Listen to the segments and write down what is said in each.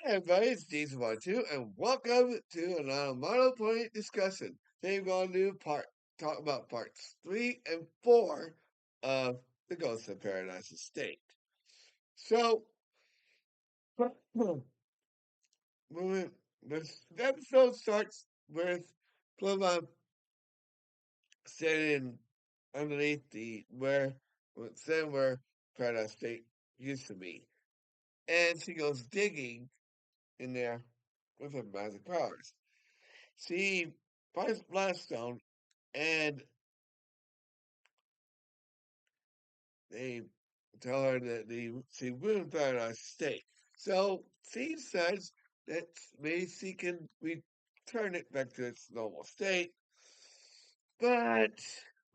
Hi everybody, it's Jason 2, and welcome to another Model Point discussion. Today we're going to talk about parts 3 and 4 of the Ghost of Paradise Estate. So, moving, this episode starts with Pluma standing underneath where Paradise Estate used to be, and she goes digging in there with her magic powers. She finds Bloodstone, and they tell her that she will Paradise State. So she decides that maybe she can return it back to its normal state, but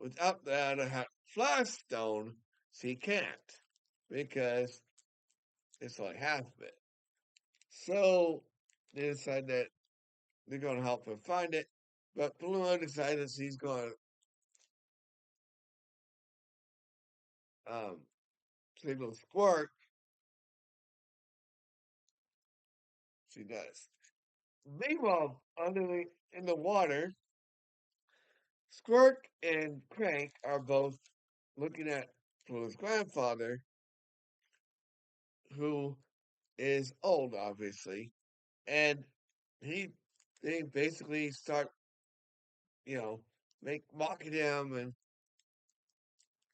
without the other Flash Stone, she can't because it's like half of it. So they decide that they're going to help her find it, but Blue decides she's going to signal Squirt. She does. Meanwhile, in the water, Squirt and Crank are both looking at Pluto's grandfather, who is old, obviously, and he they basically start, you know, make mocking him and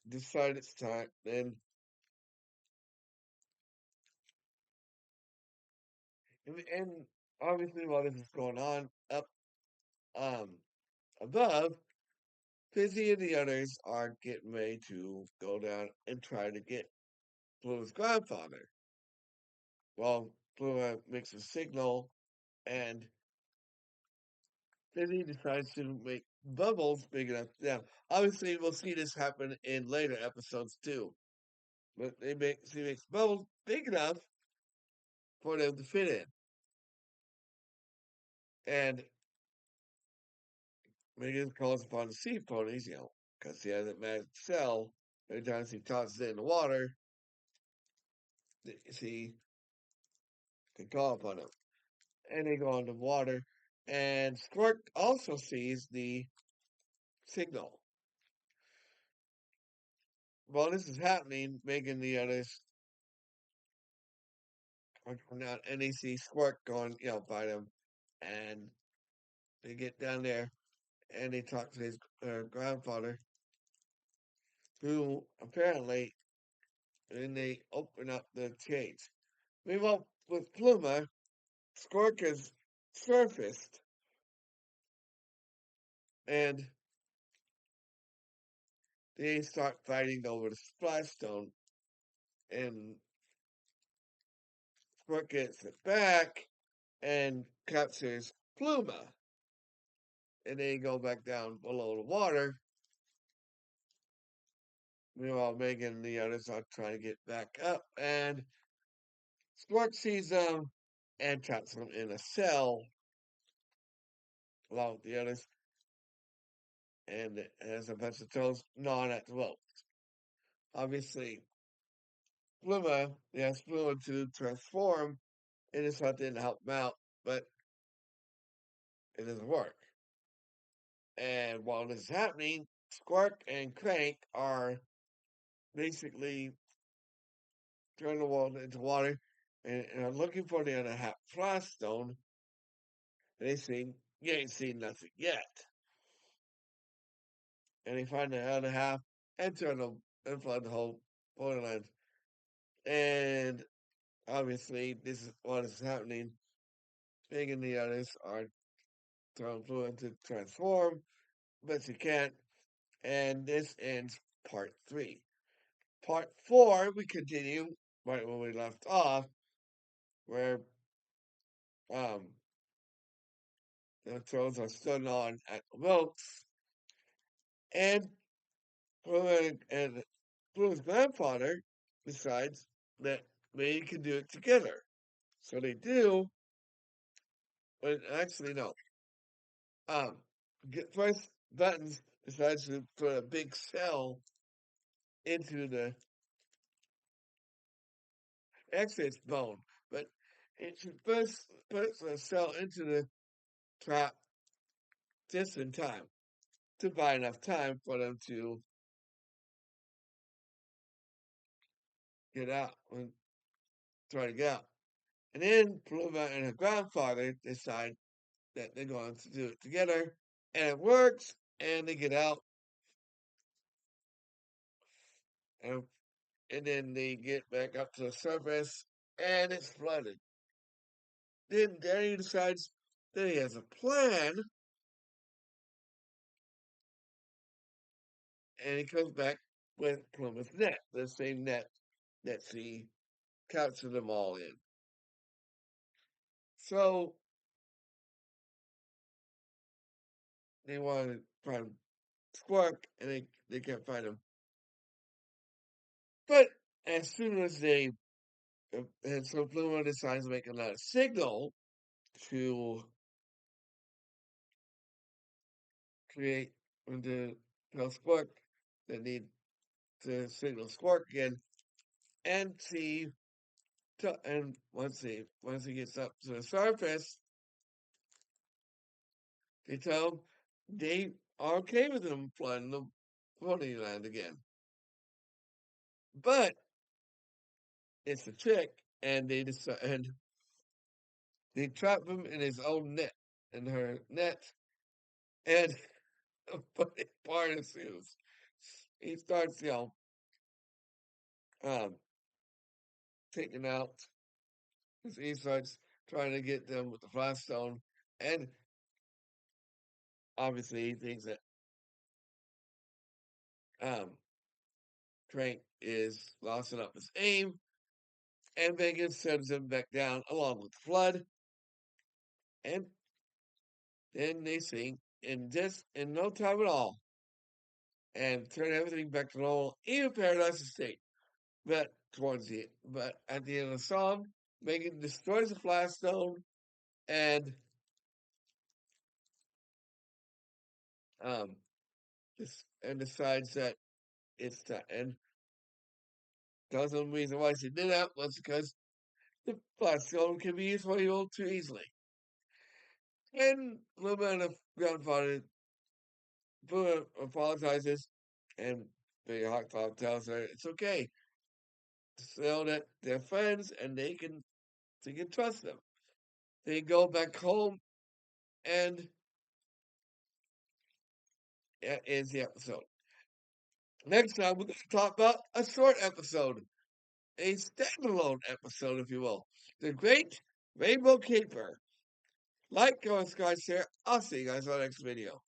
decide it's time. And obviously, while this is going on up um above, Fizzy and the others are getting ready to go down and try to get Pluto's grandfather. Well, Pluto makes a signal, and then he decides to make bubbles big enough. Now, obviously, we'll see this happen in later episodes too. But she makes bubbles big enough for them to fit in, and Megan calls upon the sea ponies, because he has a magic cell. Every time she tosses it in the water, she can call upon them, and they go into water. And Squirt also sees the signal. While this is happening, Megan and the others are going out, and they see Squirt going, by them, and they get down there, and they talk to his grandfather, who apparently, and they open up the cage. Meanwhile, with Pluma, Squirt has surfaced, and they start fighting over the Splash Stone, and Squirt gets it back and captures Pluma, and they go back down below the water. Meanwhile, Megan and the others are trying to get back up, and Squirt sees them and traps them in a cell along with the others, and it has a bunch of toes gnawing at the rope. Obviously, Pluma, yes, Pluma to transform, and it's not to help him out, but it doesn't work. And while this is happening, Squirt and Crank are basically throwing the world into water and are looking for the other half Flash Stone. They see, you ain't seen nothing yet. And they find the other half and turn them and flood the whole borderlands. And obviously, this is what is happening. Big and the others are throwing fluid to transform, but she can't. And this ends part 3. Part 4, we continue right where we left off, where um, the trolls are stood on at the ropes, and and Blue's grandfather decides that they can do it together. So they do, but actually no. Um, first Buttons decides to put a big cell into the exit bone, but she first puts herself into the trap just in time to buy enough time for them to get out and try to get out. And then Paloma and her grandfather decide that they're going to do it together, and it works, and they get out, and, and then they get back up to the surface, and it's flooded. Then Danny decides that he has a plan, and he comes back with Pluma's net, the same net that she captured them all in. So they want to find Squark, and they can't find him. But as soon as and so Pluma decides to make another signal to create to tell Squark that need to signal Squark again, and and once he gets up to the surface, they tell him they are okay with him flooding the Ponyland again. But it's a trick, and they trap him in his own net, in her net, and the funny part is he starts, um, taking out, he starts trying to get them with the flash stone, and obviously he thinks that um, Trank is losing up his aim, and Vegas sends him back down along with the flood, and then they sink in no time at all and turn everything back to normal, even Paradise Estate. But at the end of the song, Megan destroys the Flash Stone and um decides that it's time, and tells them the reason why she did that was because the Flash Stone can be used by you too easily. And Luma grandfather Boo apologizes, and Big Hot Top tells her it's okay, so that they're friends and they can trust them. They go back home, and that ends the episode. Next time, we're going to talk about a short episode, a standalone episode, if you will. The Great Rainbow Caper. Like, comment, subscribe, share. I'll see you guys on the next video.